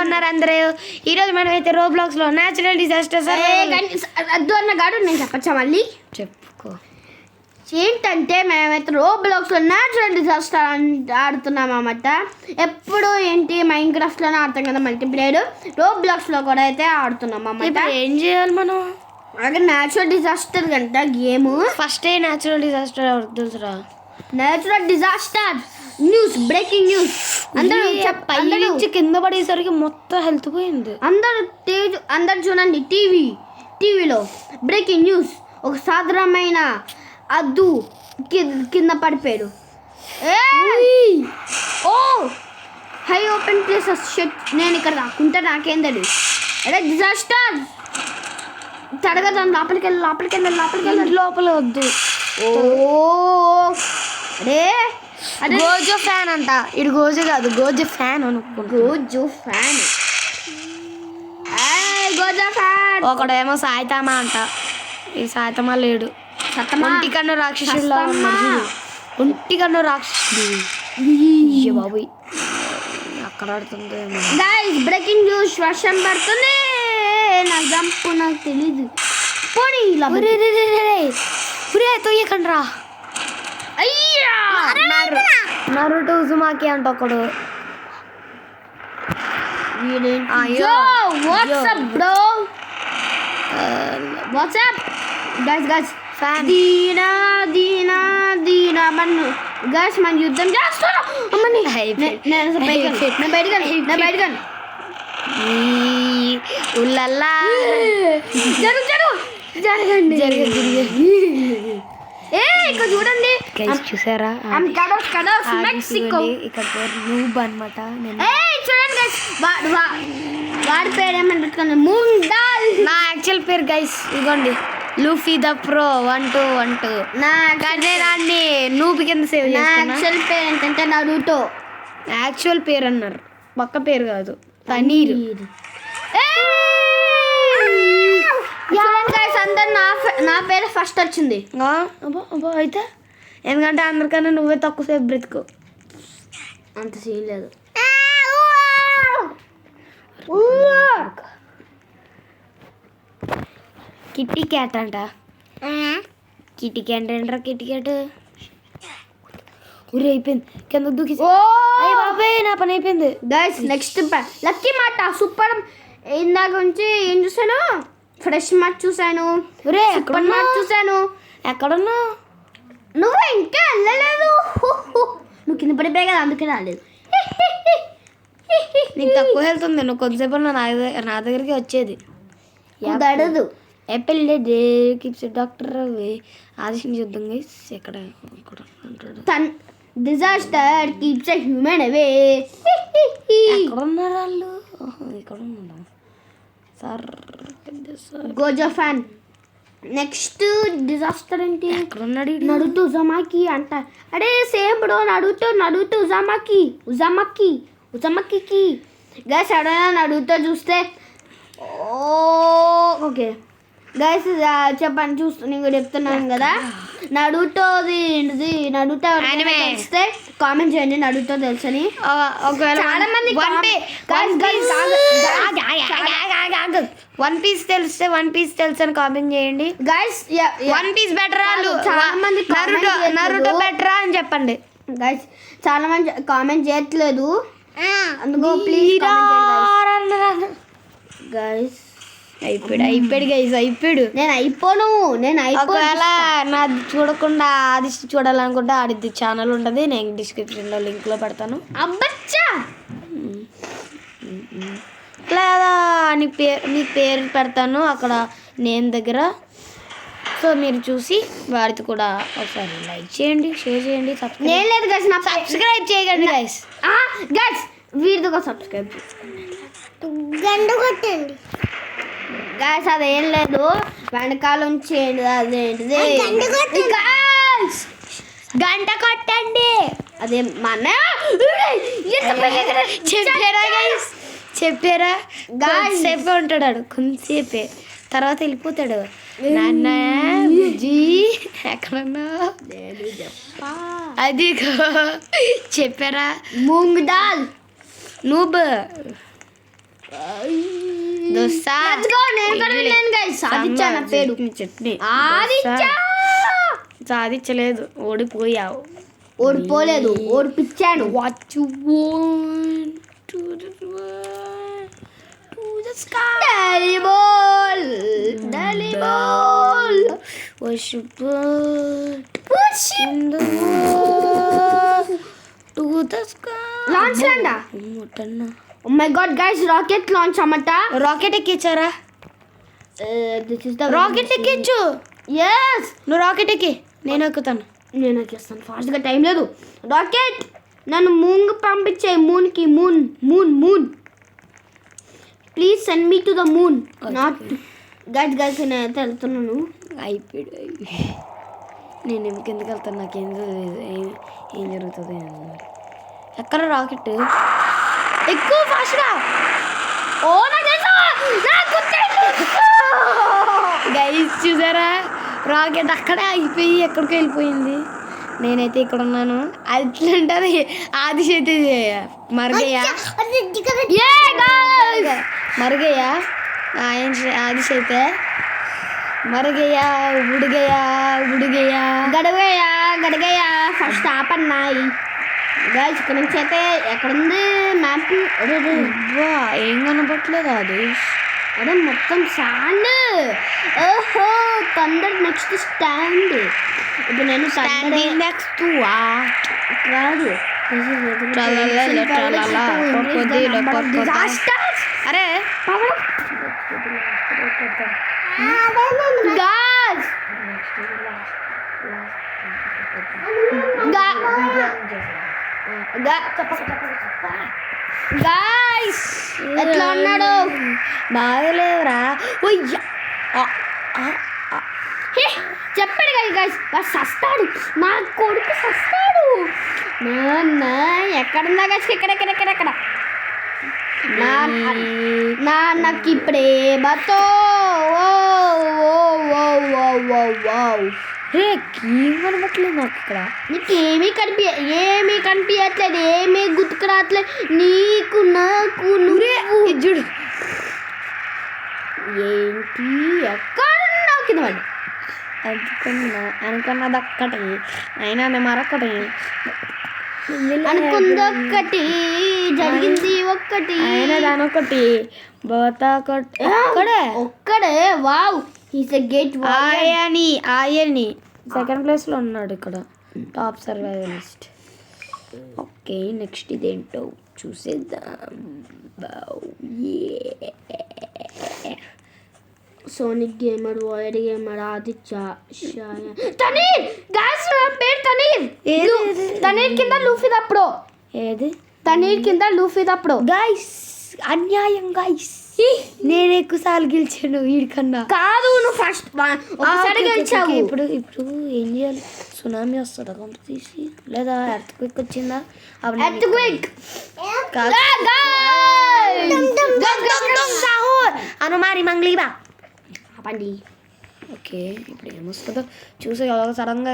ఉన్నారు అందరూ? ఈరోజు మనం అయితే రోబ్లాక్స్ లో న్యాచురల్ డిజాస్టర్స్ అద్దు అన్న గాడు నేను చెప్పచ్చా మళ్ళీ చెప్పుకో. ఏంటంటే మేమైతే రోబ్లాక్స్ లో న్యాచురల్ డిజాస్టర్ ఆడుతున్నాం అన్నమాట. ఎప్పుడు ఏంటి మైండ్ క్రాఫ్ట్ లోనే ఆడతాం కదా మల్టీప్లేయర్, రోబ్లాక్స్ లో కూడా అయితే ఆడుతున్నాం అన్నమాట. ఏం చేయాలి మనం? అదే న్యాచురల్ డిజాస్టర్ గంట గేమ్. ఫస్ట్ న్యాచురల్ డిజాస్టర్ తెలుసురా? Natural disaster news, breaking news. అందరూ నుంచి కింద పడేసరికి మొత్తం హెల్త్ పోయింది. అందరు చూడండి టీవీలో బ్రేకింగ్ న్యూస్. ఒక సాధారణమైన అద్దు కింద పడిపోయాడు. ఓ హై ఓపెన్ ప్లేసెస్ షెట్. నేను ఇక్కడ రాకుంటే నాకేం తెలియదు. అదే డిజాస్టర్. తడగదాం, లోపలికి వెళ్ళి లోపల వద్దు. ఓ అరే అదే గోజో ఫ్యాన్ అంట. ఇడు గోజో కాదు, గోజో ఫ్యాన్ అనుకో. Gozo fan. ఒకడేమో సాయితమా అంట. ఈ సాయితమా లేడు. ఒంటికన్ను రాక్షసుడు. ఒంటికన్ను రాక్షసుడు బాబు అక్కడ ఆడుతుంది. బ్రేకింగ్ న్యూస్, వర్షం పడుతుంది. నాకు తెలీదు. పోనీ తొయ్యకండి రా. అయ్యా నరుటో ఉజుమాకి అంట ఒకడు. వాట్సాప్ గైస్ దీనా గైస్ మన యుద్ధం చేస్తున్నాం. బయటగా ఉల్లల్లా జరగండి. ఇక్కడ చూడండి, చూసారా? మెక్సికో ఇక్కడ నూబ్ అనమాట. చూడండి వాడి పేరు ఏమని పెట్టుకోండి, ముండాల్. నా యాక్చువల్ పేరు గైస్ ఇదిగోండి, లూఫీ ద ప్రో 1212. దాన్ని నూబ్ కింద సేవ్ చేస్తున్నా. యాక్చువల్ పేరు ఏంటంటే నరుటో. యాక్చువల్ పేరు అన్నారు, పక్క పేరు కాదు. పనీర్. అందరు నా పేరు ఫస్ట్ వచ్చింది. అయితే ఎందుకంటే అందరికన్నా నువ్వే తక్కువ సేపు బ్రతుకు. అంత సీన్ లేదు. కిట్టి క్యాట్ అంట. కిట్టి క్యాట్ ఏంట్రా? కిట్టి క్యాట్ ఊరి అయిపోయింది, కింద దూకి. బాబాయ్ నా పని అయిపోయింది. గైస్ నెక్స్ట్ లక్కీ మాట సూపర్. ఇందాక నుంచి ఏం చూసాను? ఫ్రెష్ మాట చూసాను, సూపర్ మాట చూసాను. ఎక్కడున్నా నువ్వు? ఇంకా వెళ్ళలేదు. నువ్వు కింద పడిపోయా కదా, అందుకే రాలేదు. నీకు తక్కువ వెళ్తుంది. నువ్వు కొద్దిసేపు నా దగ్గరికి వచ్చేది. దడదు యాపిల్ కిప్స్ డాక్టర్ ఆదేశం చూద్దాం గైస్. ఎక్కడ డిజాస్టర్ కీప్స్ హ్యూమన్ అవే. ఎక్కడ ఉన్నారు వాళ్ళు? ఇక్కడ ఉన్నా sir. Gozo fan. Next disaster ఏంటి? ఎక్కడున్నాడు? నడుటో ఉజామాకి అంట. అడే సేమ్ బ్రో, నడుటో ఉజామాకి గైస్. ఎవడైనా నడుటో చూస్తే ఓకే గైస్ చెప్పండి, నేను చెప్తున్నాను కదా. నడుటోది ఏంటిది? నడుటో తెలిస్తే కామెంట్ చేయండి, నడుటో తెలుసని. చాలా మంది వన్ పీస్ తెలిస్తే వన్ పీస్ తెలుసు అని కామెంట్ చేయండి గైస్. వన్ పీస్ బెటరా, చాలా మంది నరుటో బెటరా అని చెప్పండి గైస్. చాలా మంది కామెంట్ చేయట్లేదు, అందుకో ప్లీజ్ గైస్. అయిపోయాడు గైస్, అయిపోయాడు. నేను ఒకవేళ నాది చూడకుండా ఆది చూడాలనుకుంటే ఆడిద్ది ఛానల్ ఉంటుంది, నేను డిస్క్రిప్షన్లో లింక్లో పెడతాను. అబ్బచ్చా లేదా నీ పేరు పెడతాను అక్కడ నేమ్ దగ్గర. సో మీరు చూసి వాడితో కూడా ఒకసారి లైక్ చేయండి, షేర్ చేయండి, సబ్స్క్రైబ్ చేయకండి గైస్. గైస్ వీడితో సబ్స్క్రైబ్ గంట కొట్టండి గైస్. అదేం లేదు, వెనకాల ఉంచేయండి. అదేంటిది గంట కొట్టండి. అదే మన చెప్పారా? కొంతసేపే ఉంటాడు, కొంతసేపే తర్వాత వెళ్ళిపోతాడు. నాన్న బుజ్జి ఎక్కడన్నా అది చెప్పారా? Moong dal noob dosa Let's go. నేను కూడా విన్నాను guys. ఆదిత్య నా పేరు. చట్నీ ఆదిత్య. సాధించలేదు, ఓడిపోయావు. ఓడిపోలేదు, ఓడిపించాను. What you want to the sky? Dally ball. Dally ball. Worship Worship. in the world to the sky. Launch landa. ముట్టన్నా. Oh my god guys, rocket launch అన్నమాట. రాకెట్ ఎక్కించారా? This is the రాకెట్ ఎక్కించు. Yes. నువ్వు rocket ఎక్కి, నేను ఎక్కుతాను. నేను ఎక్కిస్తాను ఫాస్ట్గా, time లేదు. రాకెట్ నన్ను మూన్కి పంపించే. మూన్కి moon moon moon please send me to the moon. Not guys guys నేనైతే వెళ్తున్నాను. అయిపోయాడు. నేను ఎందుకు వెళ్తాను, నాకేం ఏం జరుగుతుంది. ఎక్కడ రాకెట్? ఎక్కువ ఫాస్ట్గా. ఓ గైస్ చూసారా, రాకెట్ అక్కడే ఆగిపోయి ఎక్కడికి వెళ్ళిపోయింది. నేనైతే ఇక్కడ ఉన్నాను. అట్లుంటుంది. ఆదిశైతే మరుగయ్యా మరుగయ్యా ఆదిశైతే మరుగయ్యా ఉడిగయ్యా గడగయ్యా ఫస్ట్ ఆపన్నాయి. గైస్ ఇక్కడ నుంచి అయితే ఎక్కడుంది మ్యాప్? ఏం కనపట్లేదు అది. అదే మొత్తం శాండ్. ఓహో థండర్ నెక్స్ట్ స్టాండ్. ఇప్పుడు నేను నెక్స్ట్ కాదు అరే గాయ్స్ ఎట్లా ఉన్నాడు? బాగలేవురా. చెప్పాడు కదా గైస్, సస్తాడు నా కొడుకు, సస్తాడు. నాన్న ఎక్కడున్నా గైస్? ఎక్కడ నాన్నకి ప్రేమతో. రే ఏం కనపట్లేదు నాకు ఇక్కడ. నీకు ఏమీ కనిపించట్లేదు, ఏమీ గుర్తుకు రావట్లేదు నీకు నాకు. చూడు ఏంటి ఎక్కడున్నావు? కింద పడి అనుకున్నది ఒక్కటి, అయినా మరొకటి అనుకుంది ఒక్కటి, జరిగింది ఒక్కటి, అయినా దాని ఒకటి బోతా ఒక్కడే. Wow is a gate. ఆయని సెకండ్ ప్లేస్లో ఉన్నాడు ఇక్కడ, టాప్ సర్వైవలిస్ట్. ఓకే నెక్స్ట్ ఇదేంటో చూసేద్దాం. Sonic gamer, wide gamer, Aditya, Tanir. Guys నా పేరు తనీర్. తనీర్ కింద లూఫీ ద ప్రో. ఏది? తనీర్ కింద లూఫీ ద ప్రో. గైస్ అన్యాయం గైస్, నేను ఎక్కువసార్లు గెలిచాను వీడికన్నా. కాదు నువ్వు ఫస్ట్ ఒకసారి గెలిచావు. ఇప్పుడు ఏం చేయాలి? సునామీ వస్తుందా కొంత తీసి, లేదా ఎర్త్ క్విక్ వచ్చిందా? అనుమారి మంగ్లీబా పండి. ఓకే ఇప్పుడు ఏమొస్తుందో చూసి సడన్గా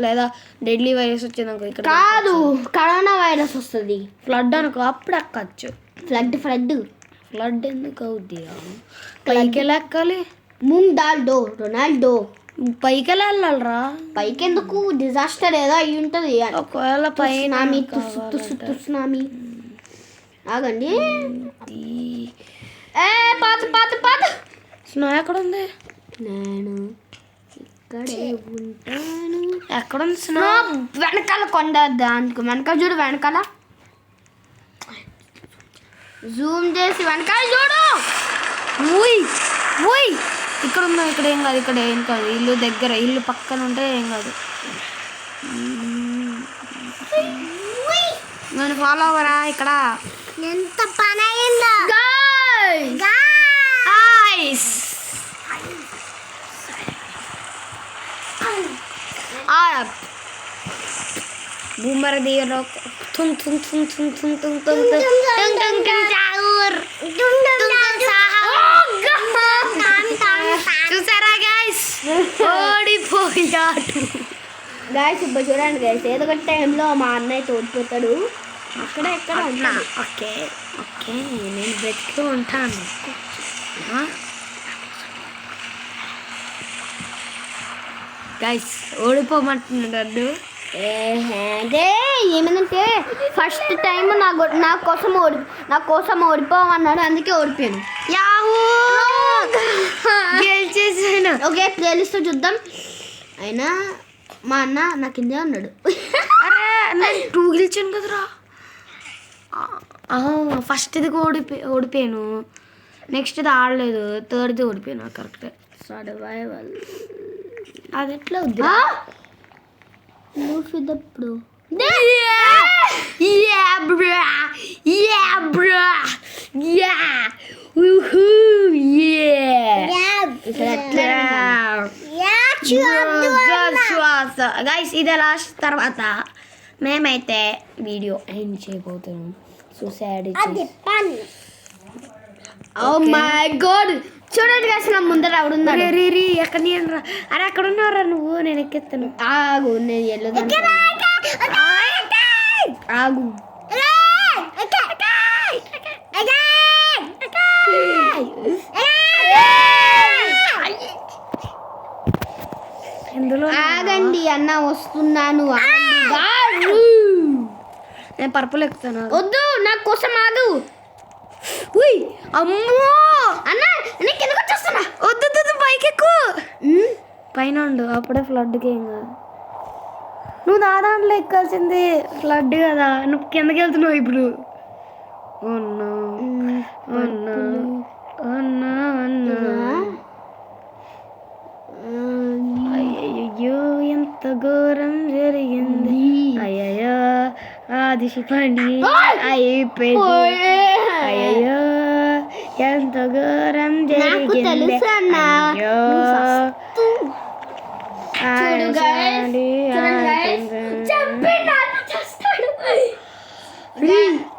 లేదా డెడ్లీ వైరస్ వచ్చిందనుకో, ఇక్కడ కాదు కరోనా వైరస్ వస్తుంది. ఫ్లడ్ అనుకో, అప్పుడు ఎక్కచ్చు. ఫ్లడ్ ఎందుకు అవుద్ది? పైకి ఎలా ఎక్కాలి? ముంగ్ డాల్డో రొనాల్డో పైకి ఎలా వెళ్ళాలరా? పైకి ఎందుకు? డిజాస్టర్ ఏదో అయి ఉంటుంది. ఒకవేళ పైన సునామీ. ఆగండి. పాత స్నో ఎక్కడ ఉంది? నేను ఇక్కడే ఉంటాను. ఎక్కడ ఉంది స్నో? వెనకాల కొండ, దానికి వెనకాల చూడు. వెనకాల జూమ్ చేసి వెనకాల చూడు. ఇక్కడ ఉందా? ఇక్కడ ఏం కాదు, ఇక్కడ ఏం కాదు. ఇల్లు దగ్గర, ఇల్లు పక్కన ఉంటే ఏం కాదు. నేను ఫాలో అవ్వరా? ఇక్కడ ఎంత పని అయిందో. बूमर दियो रोक थुम थुम थुम थुम थुम थुम थुम टंग टंग चाउर చూసారా గైస్, ఓడిపోయాడు. గైస్ ఇప్పుడు చూడండి గైస్, ఏదో ఒక టైంలో మా అన్నయ్య తోడిపోతాడు. అక్కడ ఎక్కడ. ఓకే ఓకే నేను బ్రతికి ఉంటాను. గైస్ ఓడిపోమంటున్నాడు. అంటే ఏమనంటే ఫస్ట్ టైం నా కోసం ఓడిపోమన్నాడు, అందుకే ఓడిపోయాను. యాహూ గెలిచేసాను. ఓకే ప్లేలిస్ట్ చూద్దాం. అయినా మా అన్న నాకు ఇందే అన్నాడు. అరే నేను 2 గెలిచాను కదరా. ఫస్ట్ది ఓడిపోయాను, నెక్స్ట్ది ఆడలేదు, థర్డ్ది ఓడిపోయాను. కరెక్ట్. సర్వైవల్ అది ఎట్లా వద్దు. ఇప్పుడు గైస్ ఇదే లాస్ట్. తర్వాత మేమైతే వీడియో ఎండ్ చేయబోతున్నాం. సూసైడ్. ఓ మై గాడ్, చూడండి guys, నా ముందర ఎవడున్నాడు. ఎక్కడ అరే అక్కడ ఉన్నారా నువ్వు? నేను ఎక్కేస్తాను. ఆగు, నేను ఆగు. ఎందులో ఆగండి అన్న, వస్తున్నాను. నేను పర్పుల్ ఎక్కుతాను. వద్దు, నా కోసం ఆగు. అమ్మో అన్న నేను కిందకు వచ్చేస్తున్నా. వద్దు పైకి ఎక్కువ పైన ఉండు. అప్పుడే ఫ్లడ్కి ఏం కాదు. నువ్వు నా దాంట్లో ఎక్కాల్సింది. ఫ్లడ్ కదా, నువ్వు కిందకి వెళ్తున్నావు ఇప్పుడు. అయ్యో ఎంత ఘోరం జరిగింది. అయ్యయ్యో ఆదిశి పని అయిపోయింది. అయ్యో ఎంత ఘోరం జరిగింది.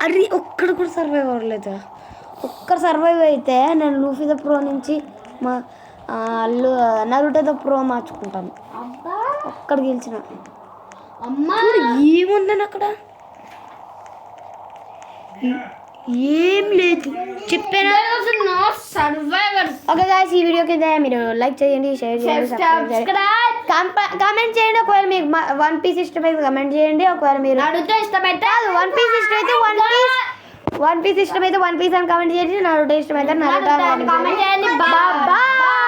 అరే ఒక్కడు కూడా సర్వైవ్ అవ్వలేదు. ఒక్కరు సర్వైవ్ అయితే నేను లూఫీ ద ప్రో నుంచి మా నరుటో ద ప్రో మార్చుకుంటాను. ఒక్కడు గెలిచిన. ఏముందని అక్కడ? ఏం లేదు, చెప్పాను. ఓకే గాయ్స్, ఈ వీడియోకి మీరు లైక్ చేయండి, షేర్ చేయండి, కామెంట్ చేయండి. ఒకవేళ మీకు వన్ పీస్ ఇష్టమైతే కమెంట్ చేయండి. ఒకవేళ మీరు ఇష్టమైతే వన్ పీస్ ఇష్టమైతే వన్ పీస్ అని కామెంట్ చేయండి. నరుటో ఇష్టమైతే నరుటో కామెంట్ చేయండి. బాయ్.